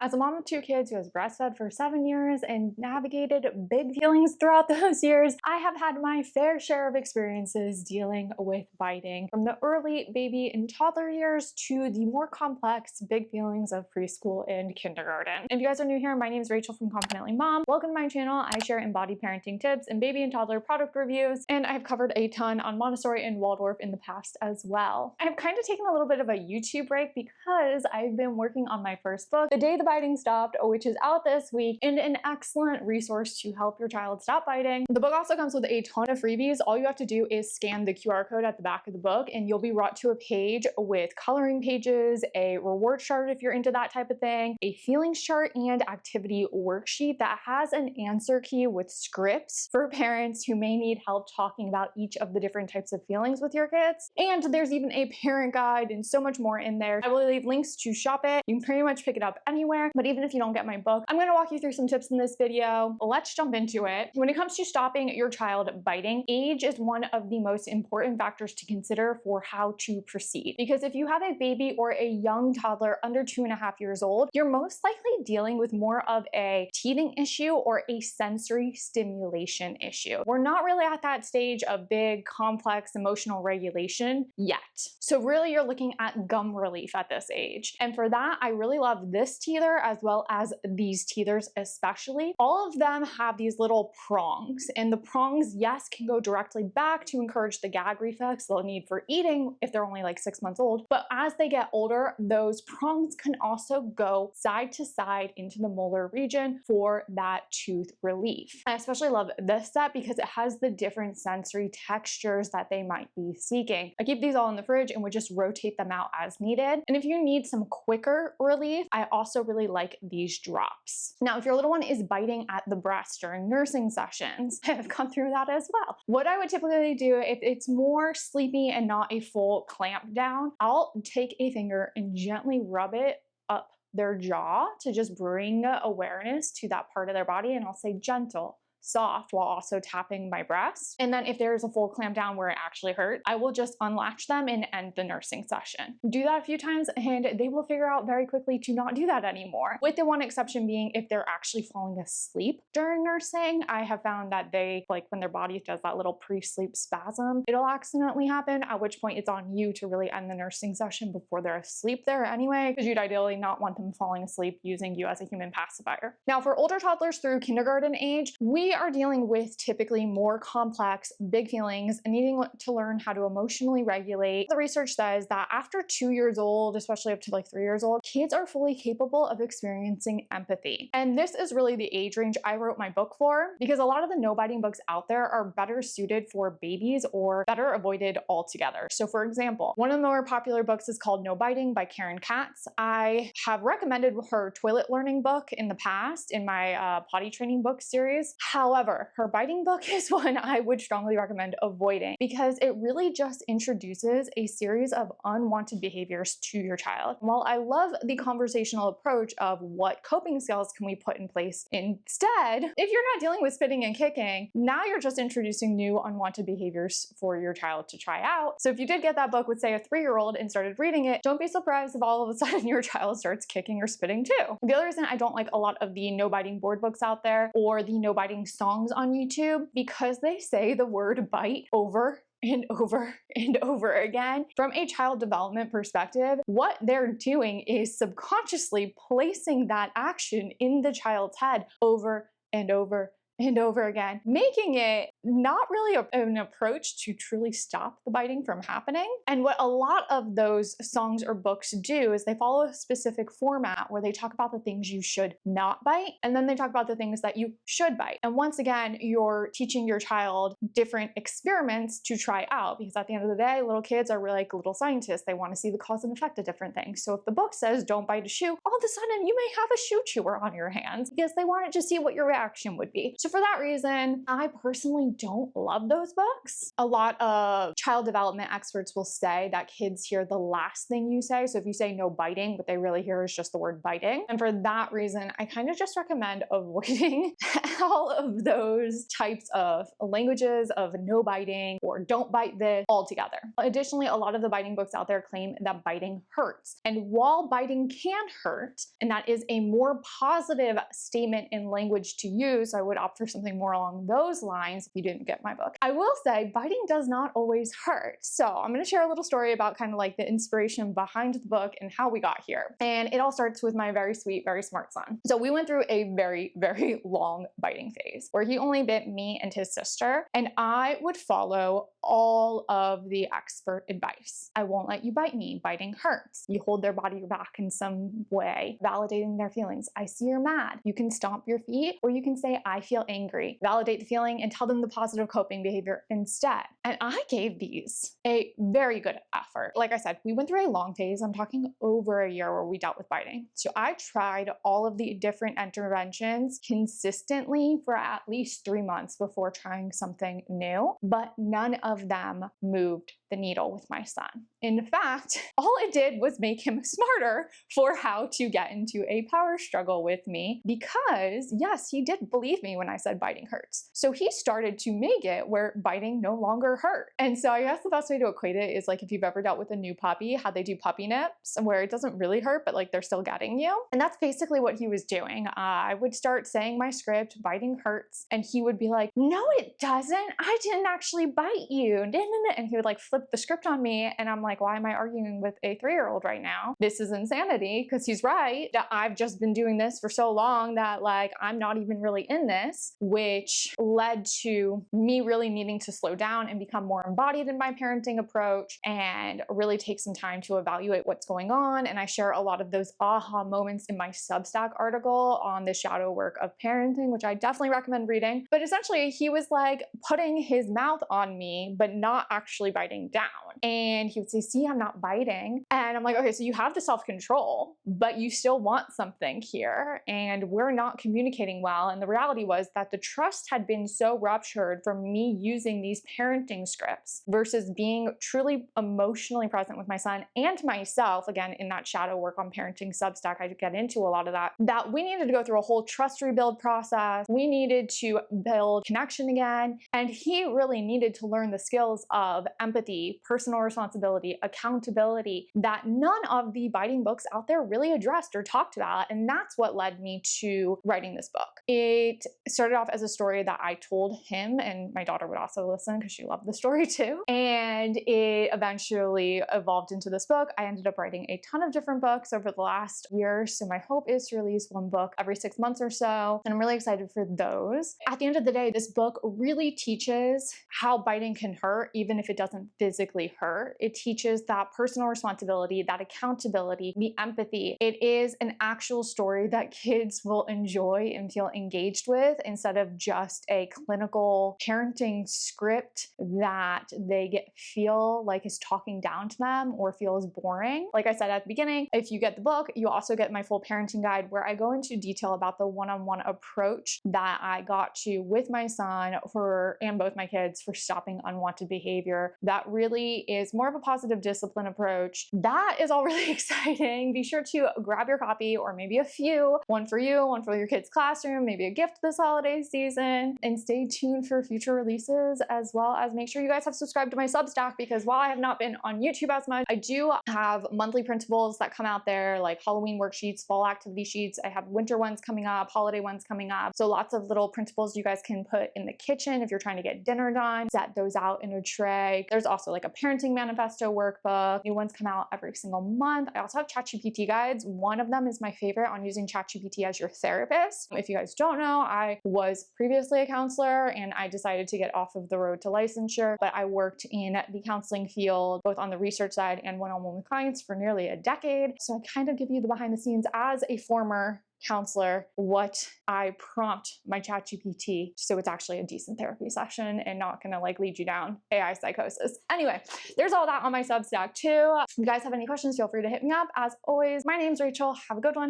As a mom of two kids who has breastfed for 7 years and navigated big feelings throughout those years, I have had my fair share of experiences dealing with biting, from the early baby and toddler years to the more complex big feelings of preschool and kindergarten. If you guys are new here, my name is Rachel from Confidently Mom. Welcome to my channel. I share embodied parenting tips and baby and toddler product reviews, and I've covered a ton on Montessori and Waldorf in the past as well. I've kind of taken a little bit of a YouTube break because I've been working on my first book, The Day the Biting Stopped, which is out this week and an excellent resource to help your child stop biting. The book also comes with a ton of freebies. All you have to do is scan the QR code at the back of the book and you'll be brought to a page with coloring pages, a reward chart if you're into that type of thing, a feelings chart, and activity worksheet that has an answer key with scripts for parents who may need help talking about each of the different types of feelings with your kids. And there's even a parent guide and so much more in there. I will leave links to shop it. You can pretty much pick it up anywhere, but even if you don't get my book, I'm going to walk you through some tips in this video. Let's jump into it. When it comes to stopping your child biting, age is one of the most important factors to consider for how to proceed. Because if you have a baby or a young toddler under 2.5 years old, you're most likely dealing with more of a teething issue or a sensory stimulation issue. We're not really at that stage of big, complex emotional regulation yet. So really you're looking at gum relief at this age. And for that, I really love this teether as well as these teethers especially. All of them have these little prongs, and the prongs, yes, can go directly back to encourage the gag reflex they'll need for eating if they're only like 6 months old. But as they get older, those prongs can also go side to side into the molar region for that tooth relief. I especially love this set because it has the different sensory textures that they might be seeking. I keep these all in the fridge and would just rotate them out as needed. And if you need some quicker relief, I also really like these drops. Now, if your little one is biting at the breast during nursing sessions, I've gone through that as well. What I would typically do if it's more sleepy and not a full clamp down, I'll take a finger and gently rub it up their jaw to just bring awareness to that part of their body, and I'll say gentle, soft, while also tapping my breast. And then if there's a full clamp down where it actually hurt, I will just unlatch them and end the nursing session. Do that a few times and they will figure out very quickly to not do that anymore. With the one exception being if they're actually falling asleep during nursing. I have found that they, like when their body does that little pre-sleep spasm, it'll accidentally happen, at which point it's on you to really end the nursing session before they're asleep there anyway, because you'd ideally not want them falling asleep using you as a human pacifier. Now for older toddlers through kindergarten age, we are dealing with typically more complex, big feelings and needing to learn how to emotionally regulate. The research says that after 2 years old, especially up to like 3 years old, kids are fully capable of experiencing empathy. And this is really the age range I wrote my book for, because a lot of the no biting books out there are better suited for babies or better avoided altogether. So for example, one of the more popular books is called No Biting by Karen Katz. I have recommended her toilet learning book in the past in my potty training book series. However, her biting book is one I would strongly recommend avoiding because it really just introduces a series of unwanted behaviors to your child. While I love the conversational approach of what coping skills can we put in place instead, if you're not dealing with spitting and kicking, now you're just introducing new unwanted behaviors for your child to try out. So if you did get that book with, say, a 3-year-old and started reading it, don't be surprised if all of a sudden your child starts kicking or spitting too. The other reason I don't like a lot of the no biting board books out there or the no biting songs on YouTube, because they say the word bite over and over and over again. From a child development perspective, what they're doing is subconsciously placing that action in the child's head over and over and over again, making it not really an approach to truly stop the biting from happening. And what a lot of those songs or books do is they follow a specific format where they talk about the things you should not bite, and then they talk about the things that you should bite. And once again, you're teaching your child different experiments to try out, because at the end of the day, little kids are really like little scientists. They want to see the cause and effect of different things. So if the book says don't bite a shoe, all of a sudden you may have a shoe chewer on your hands because they wanted to see what your reaction would be. So So for that reason, I personally don't love those books. A lot of child development experts will say that kids hear the last thing you say. So if you say no biting, what they really hear is just the word biting. And for that reason, I kind of just recommend avoiding all of those types of languages of no biting or don't bite this altogether. Additionally, a lot of the biting books out there claim that biting hurts. And while biting can hurt, and that is a more positive statement in language to use, so I would opt for something more along those lines if you didn't get my book. I will say biting does not always hurt. So I'm going to share a little story about kind of like the inspiration behind the book and how we got here. And it all starts with my very sweet, very smart son. So we went through a very, very long biting phase where he only bit me and his sister, and I would follow all of the expert advice. I won't let you bite me. Biting hurts. You hold their body back in some way, validating their feelings. I see you're mad. You can stomp your feet, or you can say, I feel angry. Validate the feeling and tell them the positive coping behavior instead. And I gave these a very good effort. Like I said, we went through a long phase. I'm talking over a year where we dealt with biting. So I tried all of the different interventions consistently for at least 3 months before trying something new, but none of them moved the needle with my son. In fact, all it did was make him smarter for how to get into a power struggle with me, because yes, he did believe me when I said biting hurts. So he started to make it where biting no longer hurt. And so I guess the best way to equate it is like if you've ever dealt with a new puppy, how they do puppy nips where it doesn't really hurt, but like they're still getting you. And that's basically what he was doing. I would start saying my script, biting hurts, and he would be like, no, it doesn't. I didn't actually bite you. And he would like flip the script on me. And I'm like, why am I arguing with a 3-year-old right now? This is insanity, because he's right that I've just been doing this for so long that like I'm not even really in this, which led to me really needing to slow down and become more embodied in my parenting approach and really take some time to evaluate what's going on. And I share a lot of those aha moments in my Substack article on the shadow work of parenting, which I definitely recommend reading. But essentially, he was like putting his mouth on me, but not actually biting down. And he would say, see, I'm not biting. And I'm like, okay, so you have the self-control, but you still want something here. And we're not communicating well. And the reality was that the trust had been so ruptured from me using these parenting scripts versus being truly emotionally present with my son and myself. Again, in that shadow work on parenting Substack, I get into a lot of that we needed to go through a whole trust rebuild process. We needed to build connection again. And he really needed to learn the skills of empathy, personal responsibility, accountability that none of the biting books out there really addressed or talked about. And that's what led me to writing this book. It started off as a story that I told him, and my daughter would also listen because she loved the story too. And it eventually evolved into this book. I ended up writing a ton of different books over the last year. So my hope is to release one book every 6 months or so. And I'm really excited for those. At the end of the day, this book really teaches how biting can hurt, even if it doesn't physically hurt. It teaches that personal responsibility, that accountability, the empathy. It is an actual story that kids will enjoy and feel engaged with instead of just a clinical parenting script that they feel like is talking down to them or feels boring. Like I said at the beginning, if you get the book, you also get my full parenting guide where I go into detail about the one-on-one approach that I got to with my son and both my kids for stopping unwanted behavior. That really is more of a positive discipline approach. That is all really exciting. Be sure to grab your copy, or maybe a few, one for you, one for your kid's classroom, maybe a gift this holiday season, and stay tuned for future releases, as well as make sure you guys have subscribed to my Substack, because while I have not been on YouTube as much, I do have monthly printables that come out there, like Halloween worksheets, fall activity sheets. I have winter ones coming up, holiday ones coming up. So lots of little printables you guys can put in the kitchen if you're trying to get dinner done, set those out in a tray. There's also like a parenting manifesto workbook. New ones come out every single month. I also have ChatGPT guides. One of them is my favorite on using ChatGPT as your therapist. If you guys don't know, I was previously a counselor and I decided to get off of the road to licensure, but I worked in the counseling field, both on the research side and one-on-one with clients for nearly a decade. So I kind of give you the behind the scenes as a former counselor, what I prompt my ChatGPT so it's actually a decent therapy session and not gonna like lead you down AI psychosis. Anyway, there's all that on my Substack too. If you guys have any questions, feel free to hit me up. As always, my name's Rachel. Have a good one.